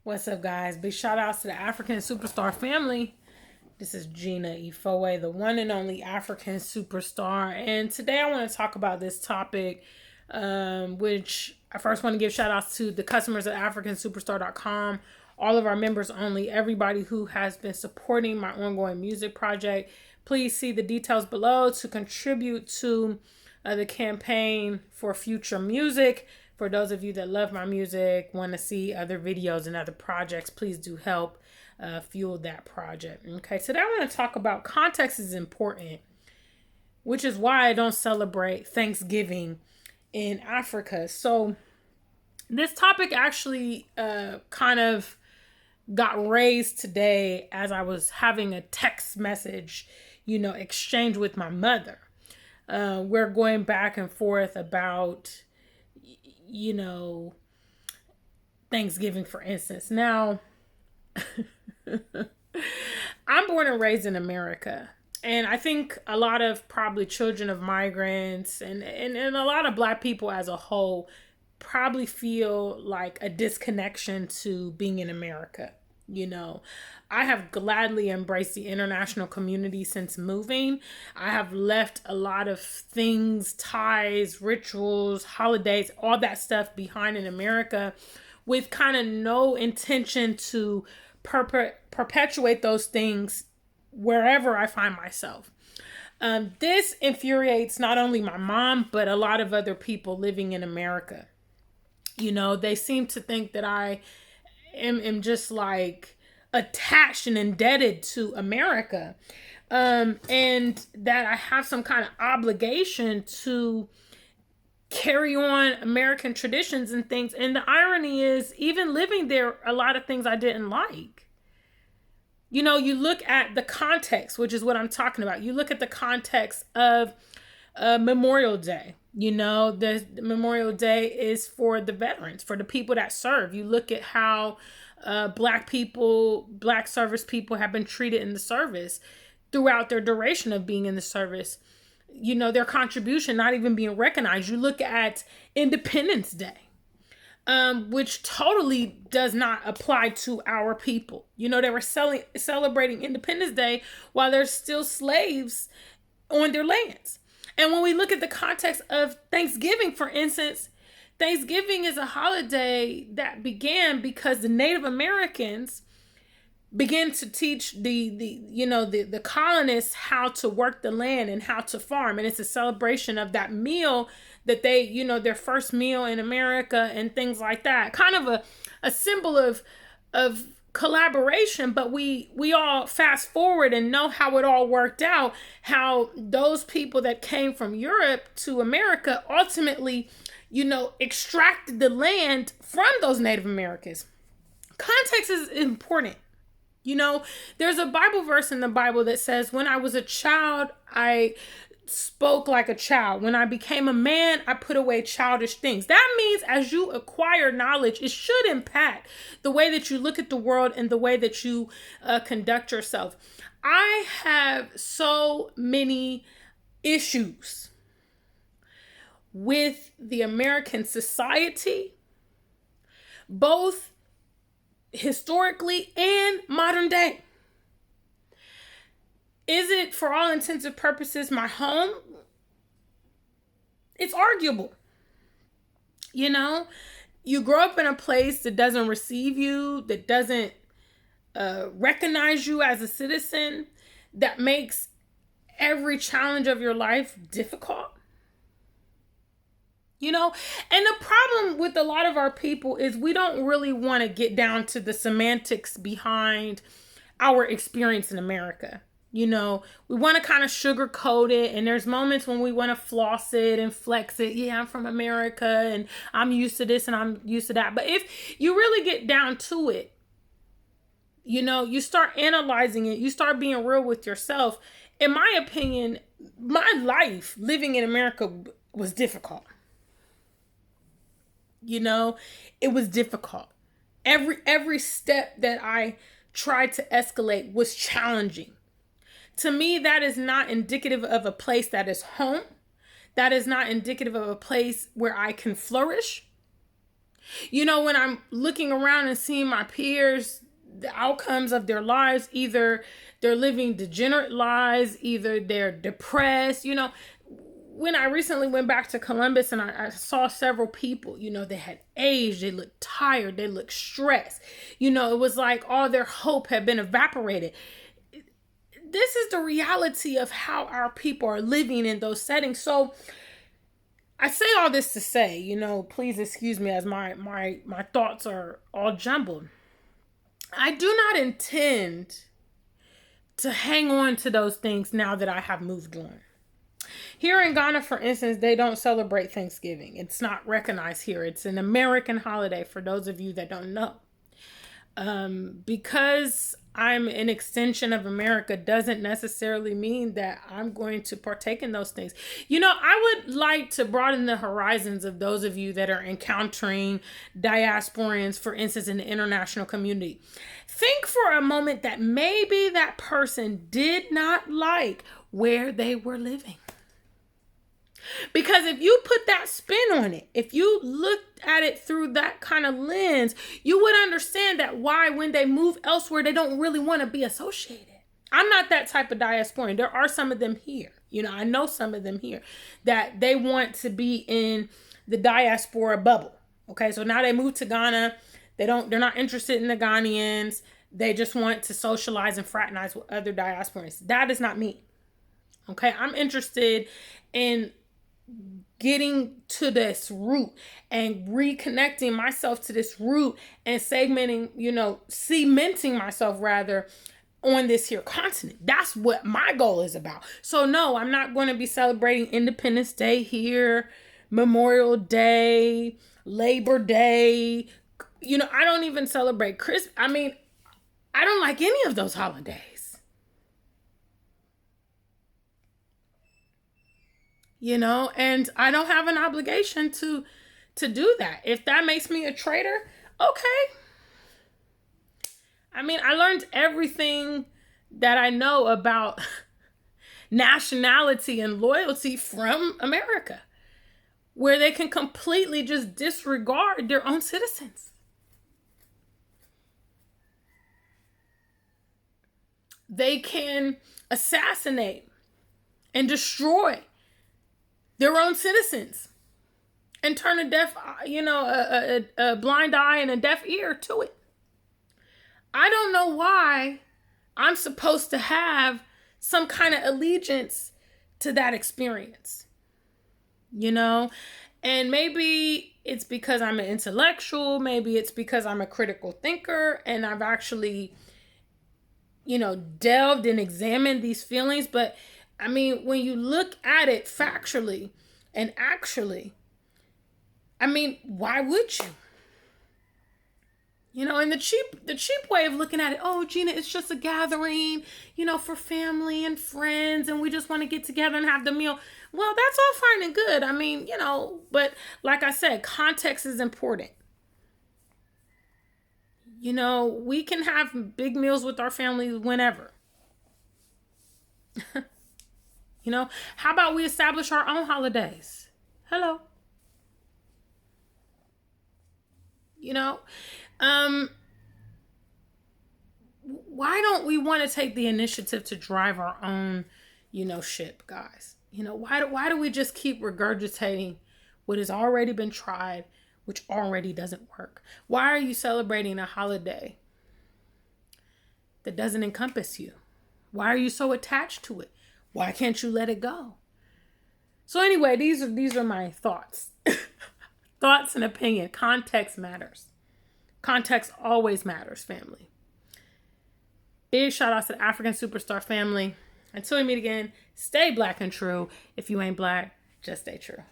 What's up, guys? Big shout outs to the African Superstar family. This is Gina Ifoe, the one and only African superstar. And today I want to talk about this topic, which I first want to give shout outs to the customers at AfricanSuperstar.com, all of our members only, everybody who has been supporting my ongoing music project. Please see the details below to contribute to the campaign for future music. For those of you that love my music, want to see other videos and other projects, please do help fuel that project. Okay, today I want to talk about context is important, which is why I don't celebrate Thanksgiving in Africa. So this topic actually kind of got raised today as I was having a text message, exchange with my mother. We're going back and forth about Thanksgiving, for instance. Now, I'm born and raised in America. And I think a lot of probably children of migrants and a lot of Black people as a whole probably feel like a disconnection to being in America. I have gladly embraced the international community since moving. I have left a lot of things, ties, rituals, holidays, all that stuff behind in America with kind of no intention to perpetuate those things wherever I find myself. This infuriates not only my mom, but a lot of other people living in America. They seem to think that I am just like attached and indebted to America, and that I have some kind of obligation to carry on American traditions and things. And the irony is, even living there, a lot of things I didn't like. You look at the context, which is what I'm talking about. You look at the context of Memorial Day. The Memorial Day is for the veterans, for the people that serve. You look at how Black people, Black service people have been treated in the service throughout their duration of being in the service. Their contribution not even being recognized. You look at Independence Day, which totally does not apply to our people. They were celebrating Independence Day while there's still slaves on their lands. And when we look at the context of Thanksgiving, for instance, Thanksgiving is a holiday that began because the Native Americans began to teach the colonists how to work the land and how to farm. And it's a celebration of that meal that they, their first meal in America and things like that. Kind of a symbol of collaboration, but we all fast forward and know how it all worked out, how those people that came from Europe to America ultimately, extracted the land from those Native Americans. Context is important. There's a Bible verse in the Bible that says, when I was a child, I spoke like a child. When I became a man, I put away childish things. That means as you acquire knowledge, it should impact the way that you look at the world and the way that you conduct yourself. I have so many issues with the American society, both historically and modern day. Is it, for all intents and purposes, my home? It's arguable. You grow up in a place that doesn't receive you, that doesn't recognize you as a citizen, that makes every challenge of your life difficult. And the problem with a lot of our people is we don't really want to get down to the semantics behind our experience in America. We want to kind of sugarcoat it, and there's moments when we want to floss it and flex it. Yeah, I'm from America and I'm used to this and I'm used to that. But if you really get down to it, you start analyzing it, you start being real with yourself. In my opinion, my life living in America was difficult. It was difficult. Every step that I tried to escalate was challenging. To me, that is not indicative of a place that is home. That is not indicative of a place where I can flourish. You know, when I'm looking around and seeing my peers, the outcomes of their lives, either they're living degenerate lives, either they're depressed. You know, when I recently went back to Columbus and I saw several people, you know, they had aged, they looked tired, they looked stressed. You know, it was like all their hope had been evaporated. This is the reality of how our people are living in those settings. So I say all this to say, you know, please excuse me as my thoughts are all jumbled. I do not intend to hang on to those things now that I have moved on. Here in Ghana, for instance, they don't celebrate Thanksgiving. It's not recognized here. It's an American holiday for those of you that don't know. Because I'm an extension of America doesn't necessarily mean that I'm going to partake in those things. You know, I would like to broaden the horizons of those of you that are encountering diasporans, for instance, in the international community. Think for a moment that maybe that person did not like where they were living. Because if you put that spin on it, if you looked at it through that kind of lens, you would understand that why when they move elsewhere, they don't really want to be associated. I'm not that type of diasporan. There are some of them here. You know, I know some of them here that they want to be in the diaspora bubble. Okay, so now they move to Ghana. They're not interested in the Ghanaians. They just want to socialize and fraternize with other diasporans. That is not me. Okay, I'm interested in getting to this root and reconnecting myself to this root and cementing myself rather on this here continent. That's what my goal is about. So no, I'm not going to be celebrating Independence Day here, Memorial Day, Labor Day. You know, I don't even celebrate Christmas. I mean, I don't like any of those holidays. You know, and I don't have an obligation to do that. If that makes me a traitor, okay. I mean, I learned everything that I know about nationality and loyalty from America, where they can completely just disregard their own citizens. They can assassinate and destroy their own citizens and turn a blind eye and a deaf ear to it. I don't know why I'm supposed to have some kind of allegiance to that experience, you know? And maybe it's because I'm an intellectual. Maybe it's because I'm a critical thinker and I've actually, you know, delved and examined these feelings. But I mean, when you look at it factually and actually, I mean, why would you? You know, and the cheap way of looking at it, oh, Gina, it's just a gathering, you know, for family and friends, and we just want to get together and have the meal. Well, that's all fine and good. I mean, you know, but like I said, context is important. You know, we can have big meals with our family whenever. You know, how about we establish our own holidays? Hello. You know, why don't we want to take the initiative to drive our own, you know, ship, guys? You know, why do we just keep regurgitating what has already been tried, which already doesn't work? Why are you celebrating a holiday that doesn't encompass you? Why are you so attached to it? Why can't you let it go? So anyway, these are my thoughts. Thoughts and opinion. Context matters. Context always matters, family. Big shout out to the African Superstar family. Until we meet again, stay black and true. If you ain't black, just stay true.